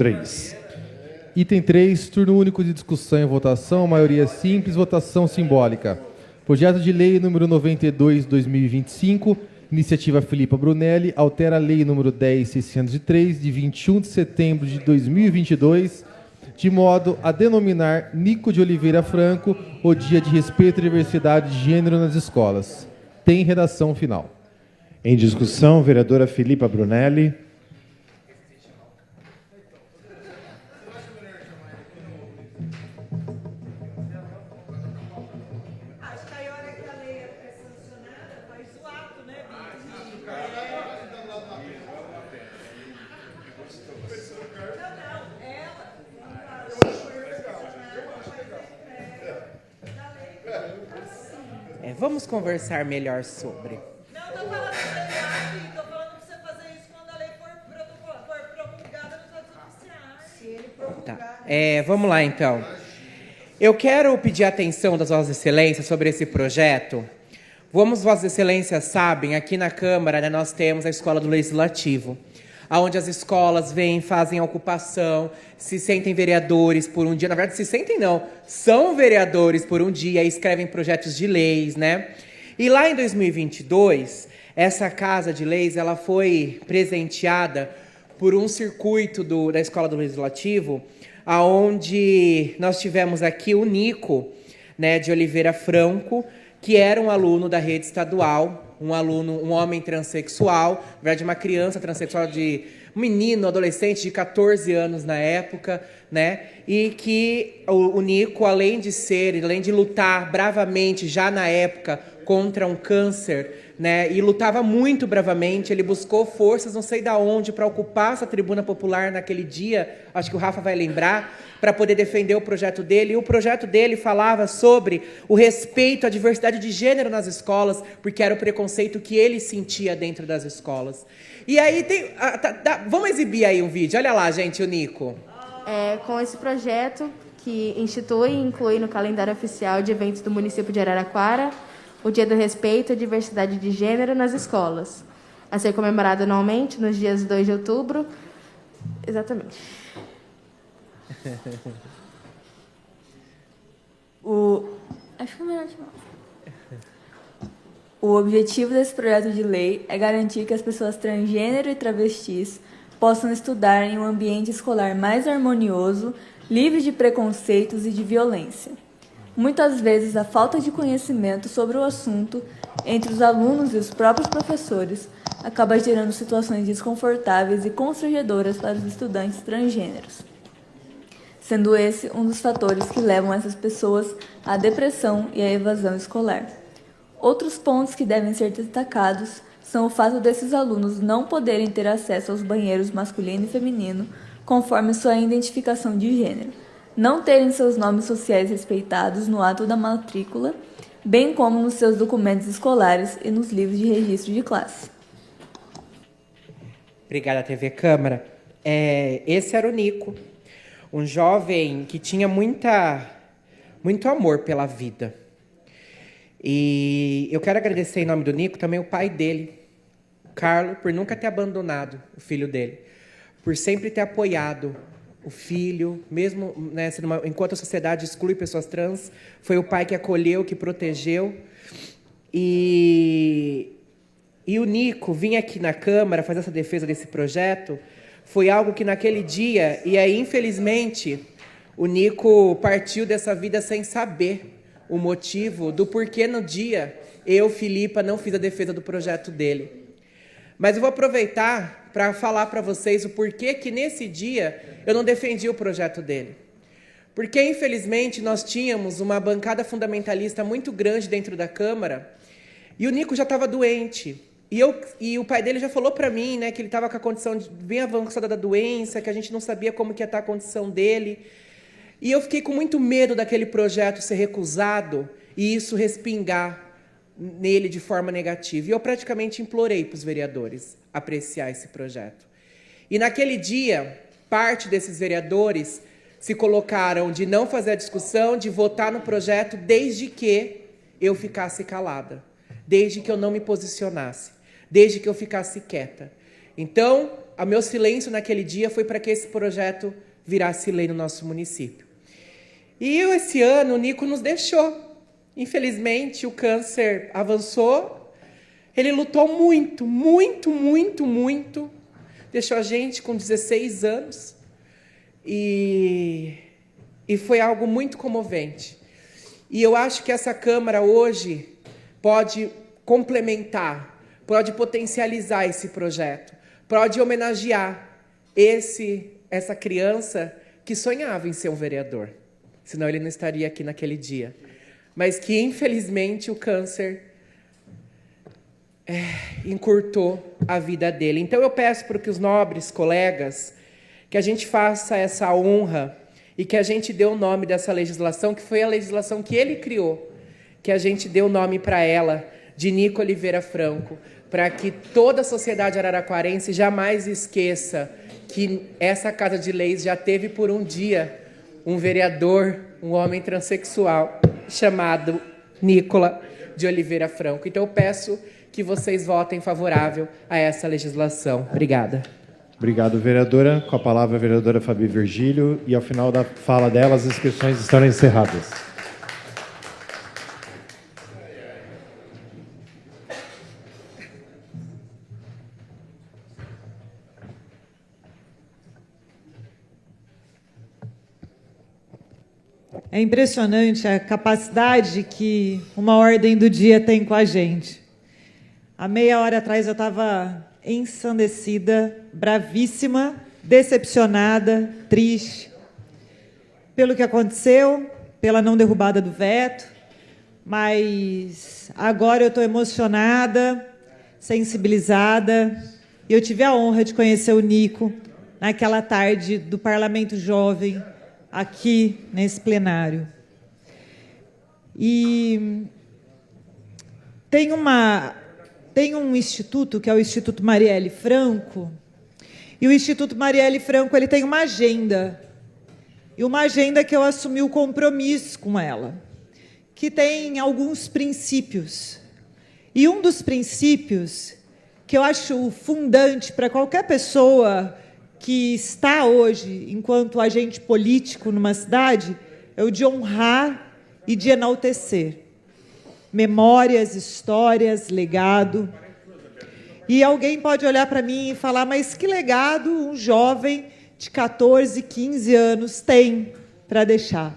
3. Item 3, turno único de discussão e votação, maioria simples, votação simbólica. Projeto de lei número 92/2025, iniciativa Filipa Brunelli, altera a lei número 10.603, de 21 de setembro de 2022, de modo a denominar Nico de Oliveira Franco o Dia de Respeito à Diversidade de Gênero nas Escolas. Tem redação final. Em discussão, vereadora Filipa Brunelli. Vamos conversar melhor sobre. Não, estou falando estou falando para você fazer isso quando a lei for promulgada nos atos oficiais. Se ele promulgar... Tá. Vamos lá, então. Eu quero pedir a atenção das Vossas Excelências sobre esse projeto. Como Vossas Excelências sabem, aqui na Câmara, né, nós temos a Escola do Legislativo, onde as escolas vêm, fazem a ocupação, se sentem vereadores por um dia. Na verdade, se sentem não, são vereadores por um dia, escrevem projetos de leis, né? E lá em 2022, essa Casa de Leis ela foi presenteada por um circuito da Escola do Legislativo, onde nós tivemos aqui o Nico, né, de Oliveira Franco, que era um aluno da rede estadual, um homem transexual, na verdade uma criança transexual, um menino, adolescente de 14 anos na época, né? E que o Nico, além de lutar bravamente já na época contra um câncer, né? E lutava muito bravamente, ele buscou forças, não sei de onde, para ocupar essa tribuna popular naquele dia, acho que o Rafa vai lembrar, para poder defender o projeto dele. E o projeto dele falava sobre o respeito à diversidade de gênero nas escolas, porque era o preconceito que ele sentia dentro das escolas. E aí vamos exibir aí um vídeo. Olha lá, gente, o Nico. Com esse projeto que institui e inclui no calendário oficial de eventos do município de Araraquara o Dia do Respeito à Diversidade de Gênero nas escolas, a ser comemorado anualmente nos dias 2 de outubro. Exatamente. Acho que é melhor chamar. O objetivo desse projeto de lei é garantir que as pessoas transgênero e travestis possam estudar em um ambiente escolar mais harmonioso, livre de preconceitos e de violência. Muitas vezes, a falta de conhecimento sobre o assunto entre os alunos e os próprios professores acaba gerando situações desconfortáveis e constrangedoras para os estudantes transgêneros, sendo esse um dos fatores que levam essas pessoas à depressão e à evasão escolar. Outros pontos que devem ser destacados são o fato desses alunos não poderem ter acesso aos banheiros masculino e feminino conforme sua identificação de gênero, não terem seus nomes sociais respeitados no ato da matrícula, bem como nos seus documentos escolares e nos livros de registro de classe. Obrigada, TV Câmara. Esse era o Nico, um jovem que tinha muito amor pela vida. E eu quero agradecer em nome do Nico também o pai dele, o Carlos, por nunca ter abandonado o filho dele, por sempre ter apoiado o filho, mesmo, né, enquanto a sociedade exclui pessoas trans, foi o pai que acolheu, que protegeu. E o Nico vir aqui na Câmara fazer essa defesa desse projeto foi algo que naquele dia, e aí infelizmente o Nico partiu dessa vida sem saber o motivo do porquê no dia eu, Filipa, não fiz a defesa do projeto dele. Mas eu vou aproveitar para falar para vocês o porquê que nesse dia eu não defendi o projeto dele. Porque, infelizmente, nós tínhamos uma bancada fundamentalista muito grande dentro da Câmara e o Nico já estava doente. E o pai dele já falou para mim, né, que ele estava com a condição bem avançada da doença, que a gente não sabia como que ia estar a condição dele. E eu fiquei com muito medo daquele projeto ser recusado e isso respingar nele de forma negativa. E eu praticamente implorei para os vereadores apreciar esse projeto. E naquele dia, parte desses vereadores se colocaram de não fazer a discussão, de votar no projeto, desde que eu ficasse calada, desde que eu não me posicionasse, desde que eu ficasse quieta. Então, o meu silêncio naquele dia foi para que esse projeto virasse lei no nosso município. E esse ano o Nico nos deixou. Infelizmente, o câncer avançou. Ele lutou muito, muito, muito, muito. Deixou a gente com 16 anos. E foi algo muito comovente. E eu acho que essa Câmara hoje pode complementar, pode potencializar esse projeto, pode homenagear essa criança que sonhava em ser um vereador. Senão ele não estaria aqui naquele dia. Mas que, infelizmente, o câncer encurtou a vida dele. Então, eu peço para que os nobres colegas que a gente faça essa honra e que a gente dê o nome dessa legislação, que foi a legislação que ele criou, que a gente dê o nome para ela, de Nico Oliveira Franco, para que toda a sociedade araraquarense jamais esqueça que essa Casa de Leis já teve por um dia um vereador, um homem transexual, chamado Nicola de Oliveira Franco. Então, eu peço que vocês votem favorável a essa legislação. Obrigada. Obrigado, vereadora. Com a palavra, a vereadora Fabi Virgílio. E, ao final da fala dela, as inscrições estarão encerradas. É impressionante a capacidade que uma ordem do dia tem com a gente. Há meia hora atrás eu estava ensandecida, bravíssima, decepcionada, triste pelo que aconteceu, pela não derrubada do veto, mas agora eu estou emocionada, sensibilizada, e eu tive a honra de conhecer o Nico naquela tarde do Parlamento Jovem, aqui nesse plenário. E tem um instituto, que é o Instituto Marielle Franco, e o Instituto Marielle Franco ele tem uma agenda, e uma agenda que eu assumi o compromisso com ela, que tem alguns princípios. E um dos princípios que eu acho fundante para qualquer pessoa que está hoje, enquanto agente político numa cidade, é o de honrar e de enaltecer memórias, histórias, legado. E alguém pode olhar para mim e falar, mas que legado um jovem de 14, 15 anos tem para deixar?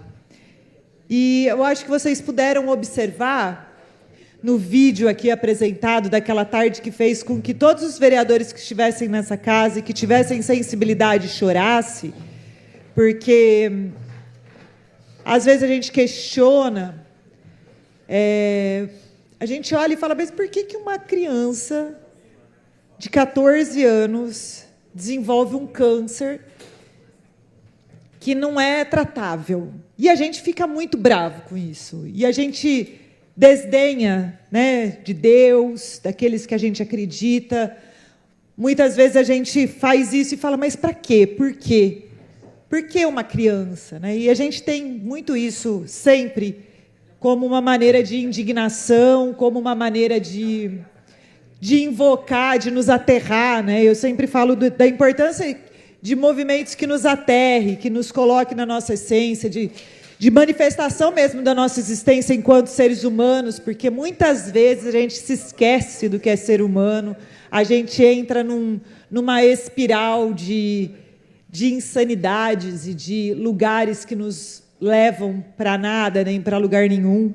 E eu acho que vocês puderam observar no vídeo aqui apresentado daquela tarde que fez com que todos os vereadores que estivessem nessa casa e que tivessem sensibilidade chorassem, porque às vezes a gente questiona, a gente olha e fala, mas por que uma criança de 14 anos desenvolve um câncer que não é tratável? E a gente fica muito bravo com isso. E a gente desdenha, né, de Deus, daqueles que a gente acredita. Muitas vezes a gente faz isso e fala, mas para quê? Por quê? Por que uma criança? Né? E a gente tem muito isso sempre como uma maneira de indignação, como uma maneira de invocar, de nos aterrar. Né? Eu sempre falo da importância de movimentos que nos aterrem, que nos coloquem na nossa essência, de manifestação mesmo da nossa existência enquanto seres humanos, porque muitas vezes a gente se esquece do que é ser humano, a gente entra numa espiral de insanidades e de lugares que nos levam para nada, nem para lugar nenhum.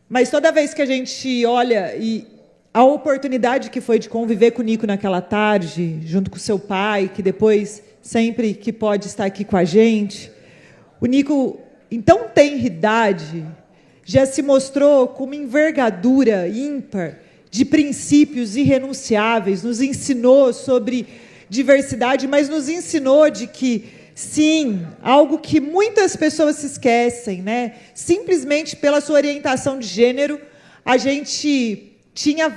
Mas toda vez que a gente olha, e a oportunidade que foi de conviver com o Nico naquela tarde, junto com seu pai, que depois, sempre que pode estar aqui com a gente, o Nico, em tão tenra idade, já se mostrou com uma envergadura ímpar de princípios irrenunciáveis, nos ensinou sobre diversidade, mas nos ensinou de que, sim, algo que muitas pessoas se esquecem, né? Simplesmente pela sua orientação de gênero, a gente tinha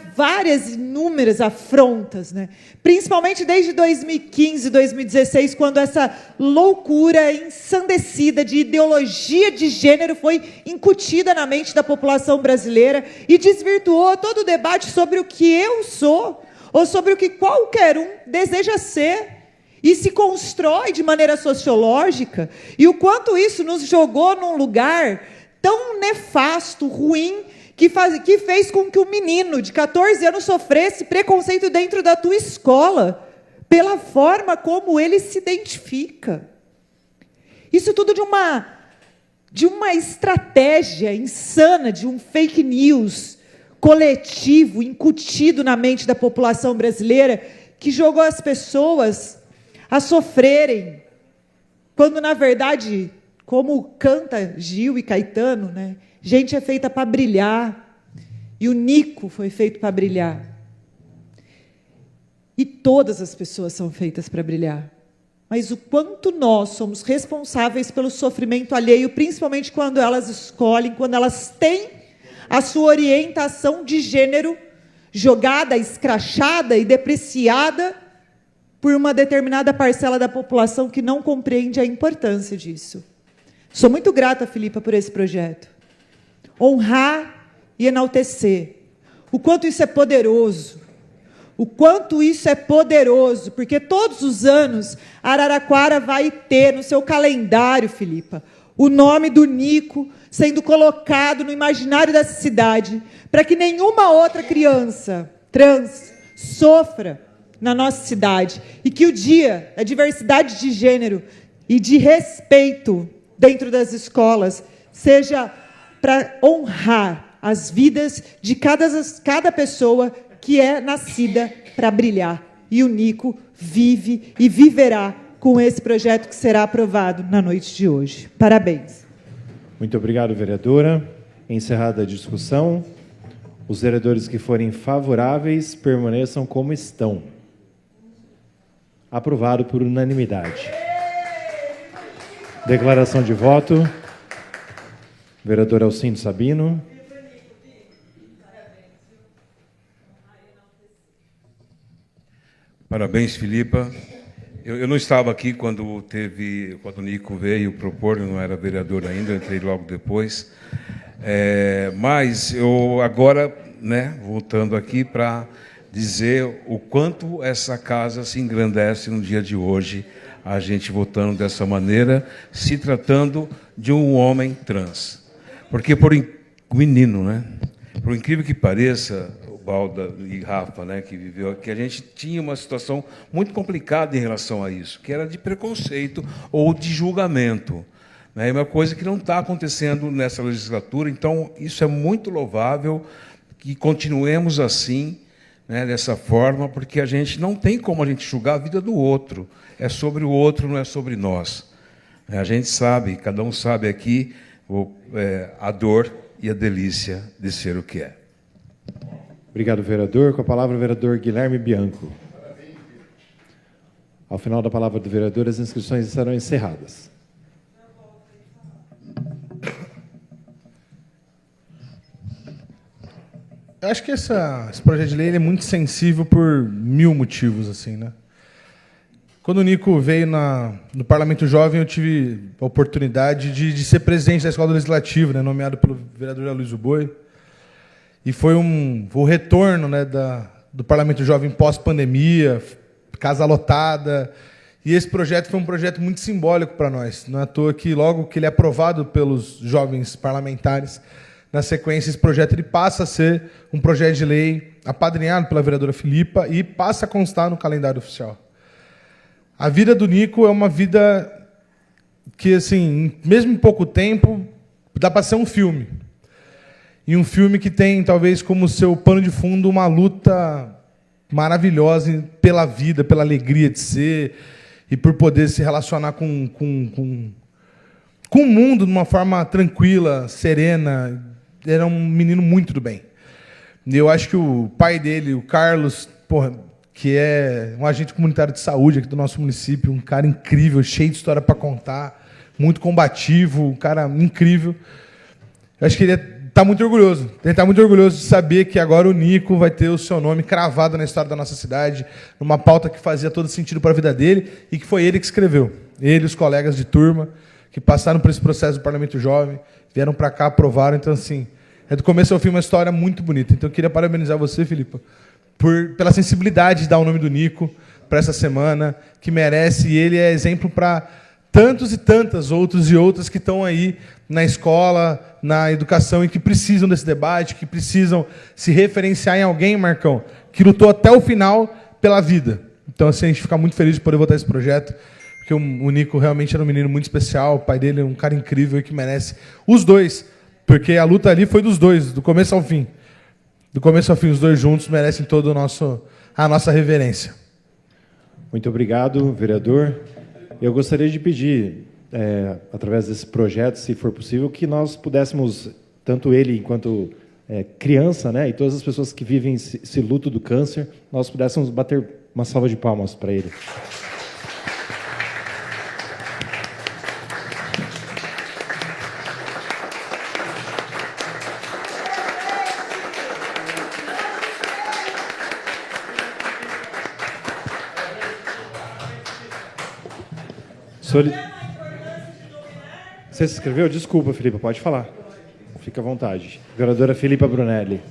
inúmeras afrontas, né? Principalmente desde 2015, 2016, quando essa loucura ensandecida de ideologia de gênero foi incutida na mente da população brasileira e desvirtuou todo o debate sobre o que eu sou ou sobre o que qualquer um deseja ser e se constrói de maneira sociológica, e o quanto isso nos jogou num lugar tão nefasto, ruim, que fez com que o menino de 14 anos sofresse preconceito dentro da tua escola, pela forma como ele se identifica. Isso tudo de uma estratégia insana, de um fake news coletivo, incutido na mente da população brasileira, que jogou as pessoas a sofrerem, quando, na verdade, como canta Gil e Caetano, né? Gente é feita para brilhar, e o Nico foi feito para brilhar. E todas as pessoas são feitas para brilhar. Mas o quanto nós somos responsáveis pelo sofrimento alheio, principalmente quando elas escolhem, quando elas têm a sua orientação de gênero jogada, escrachada e depreciada por uma determinada parcela da população que não compreende a importância disso. Sou muito grata, Filipa, por esse projeto. Honrar e enaltecer. O quanto isso é poderoso. O quanto isso é poderoso, porque todos os anos Araraquara vai ter no seu calendário, Filipa, o nome do Nico sendo colocado no imaginário dessa cidade, para que nenhuma outra criança trans sofra na nossa cidade, e que o dia da diversidade de gênero e de respeito dentro das escolas seja para honrar as vidas de cada pessoa que é nascida para brilhar. E o Nico vive e viverá com esse projeto que será aprovado na noite de hoje. Parabéns. Muito obrigado, vereadora. Encerrada a discussão, os vereadores que forem favoráveis permaneçam como estão. Aprovado por unanimidade. Declaração de voto. Vereador Alcindo Sabino. Parabéns, Filipa. Eu não estava aqui quando o Nico veio propor, eu não era vereador ainda, eu entrei logo depois. Mas eu agora, voltando aqui para dizer o quanto essa casa se engrandece no dia de hoje, a gente votando dessa maneira, se tratando de um homem trans. Porque o menino, por incrível que pareça, Balda e Rafa, que viveu aqui, a gente tinha uma situação muito complicada em relação a isso, que era de preconceito ou de julgamento. É uma coisa que não está acontecendo nessa legislatura, então isso é muito louvável, que continuemos assim, dessa forma, porque a gente não tem como a gente julgar a vida do outro, é sobre o outro, não é sobre nós. A gente sabe, cada um sabe aqui, a dor e a delícia de ser o que é. Obrigado, vereador. Com a palavra, o vereador Guilherme Bianco. Ao final da palavra do vereador, as inscrições estarão encerradas. Eu acho que esse projeto de lei ele é muito sensível por 1000 motivos, assim, Quando o Nico veio no Parlamento Jovem, eu tive a oportunidade de ser presidente da Escola Legislativa, nomeado pelo vereador Aloysio Boi. E foi o retorno do Parlamento Jovem pós-pandemia, casa lotada. E esse projeto foi um projeto muito simbólico para nós. Não é à toa que, logo que ele é aprovado pelos jovens parlamentares, na sequência, esse projeto ele passa a ser um projeto de lei apadrinhado pela vereadora Filipa e passa a constar no calendário oficial. A vida do Nico é uma vida que, assim, mesmo em pouco tempo, dá para ser um filme. E um filme que tem, talvez, como seu pano de fundo, uma luta maravilhosa pela vida, pela alegria de ser e por poder se relacionar com o mundo de uma forma tranquila, serena. Era um menino muito do bem. E eu acho que o pai dele, o Carlos, que é um agente comunitário de saúde aqui do nosso município, um cara incrível, cheio de história para contar, muito combativo, um cara incrível. Eu acho que ele está muito orgulhoso. Ele está muito orgulhoso de saber que agora o Nico vai ter o seu nome cravado na história da nossa cidade, numa pauta que fazia todo sentido para a vida dele e que foi ele que escreveu. Ele e os colegas de turma que passaram por esse processo do Parlamento Jovem, vieram para cá, aprovaram. Então, assim, do começo ao fim, uma história muito bonita. Então, eu queria parabenizar você, Filipa, pela sensibilidade de dar o nome do Nico para essa semana, que merece, e ele é exemplo para tantos e tantas outros e outras que estão aí na escola, na educação, e que precisam desse debate, que precisam se referenciar em alguém, Marcão, que lutou até o final pela vida. Então, assim, a gente fica muito feliz de poder votar esse projeto, porque o Nico realmente era um menino muito especial, o pai dele é um cara incrível e que merece os dois, porque a luta ali foi dos dois, do começo ao fim. Do começo ao fim, os dois juntos merecem toda a nossa reverência. Muito obrigado, vereador. Eu gostaria de pedir, através desse projeto, se for possível, que nós pudéssemos, tanto ele enquanto criança, né, e todas as pessoas que vivem esse luto do câncer, nós pudéssemos bater uma salva de palmas para ele. Você se inscreveu? Desculpa, Filipa, pode falar. Fica à vontade. Vereadora Filipa Brunelli.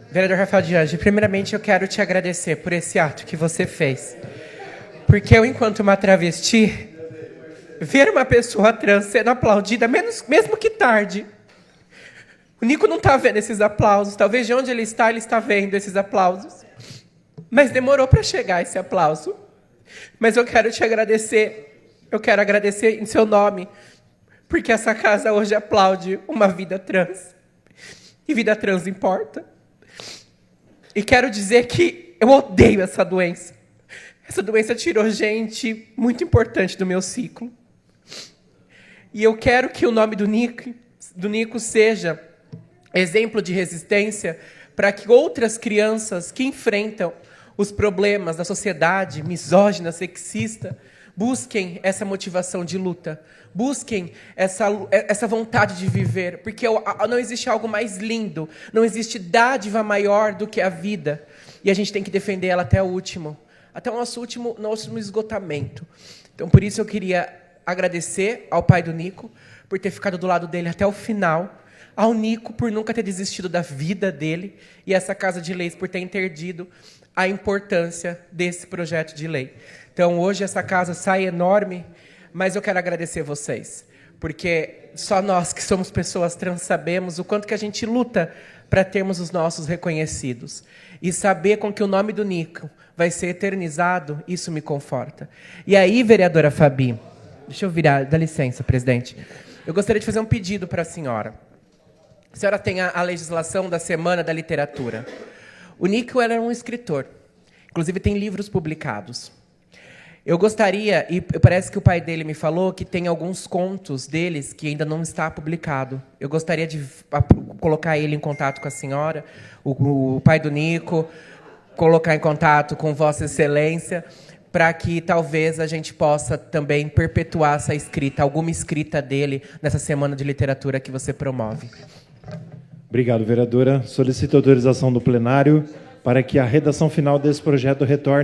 Vereador Rafael de Anjos, primeiramente eu quero te agradecer por esse ato que você fez. Porque eu, enquanto uma travesti, ver uma pessoa trans sendo aplaudida, mesmo que tarde. O Nico não está vendo esses aplausos. Talvez de onde ele está vendo esses aplausos. Mas demorou para chegar esse aplauso. Mas eu quero te agradecer. Eu quero agradecer em seu nome. Porque essa casa hoje aplaude uma vida trans. E vida trans importa. E quero dizer que eu odeio essa doença. Essa doença tirou gente muito importante do meu ciclo. E eu quero que o nome do Nico seja exemplo de resistência para que outras crianças que enfrentam os problemas da sociedade misógina, sexista, busquem essa motivação de luta, busquem essa vontade de viver, porque não existe algo mais lindo, não existe dádiva maior do que a vida, e a gente tem que defender ela até o nosso último esgotamento. Então, por isso eu queria agradecer ao pai do Nico por ter ficado do lado dele até o final, ao Nico por nunca ter desistido da vida dele e essa Casa de Leis por ter entendido a importância desse projeto de lei. Então, hoje essa casa sai enorme, mas eu quero agradecer vocês, porque só nós que somos pessoas trans sabemos o quanto que a gente luta para termos os nossos reconhecidos. E saber com que o nome do Nico vai ser eternizado, isso me conforta. E aí, vereadora Fabi, deixa eu virar, dá licença, presidente. Eu gostaria de fazer um pedido para a senhora. A senhora tem a legislação da Semana da Literatura. O Nico era um escritor. Inclusive, tem livros publicados. Eu gostaria, e parece que o pai dele me falou, que tem alguns contos deles que ainda não está publicado. Eu gostaria de colocar ele em contato com a senhora, o pai do Nico, colocar em contato com Vossa Excelência, para que talvez a gente possa também perpetuar essa escrita, alguma escrita dele nessa Semana de Literatura que você promove. Obrigado, vereadora. Solicito autorização do plenário para que a redação final desse projeto retorne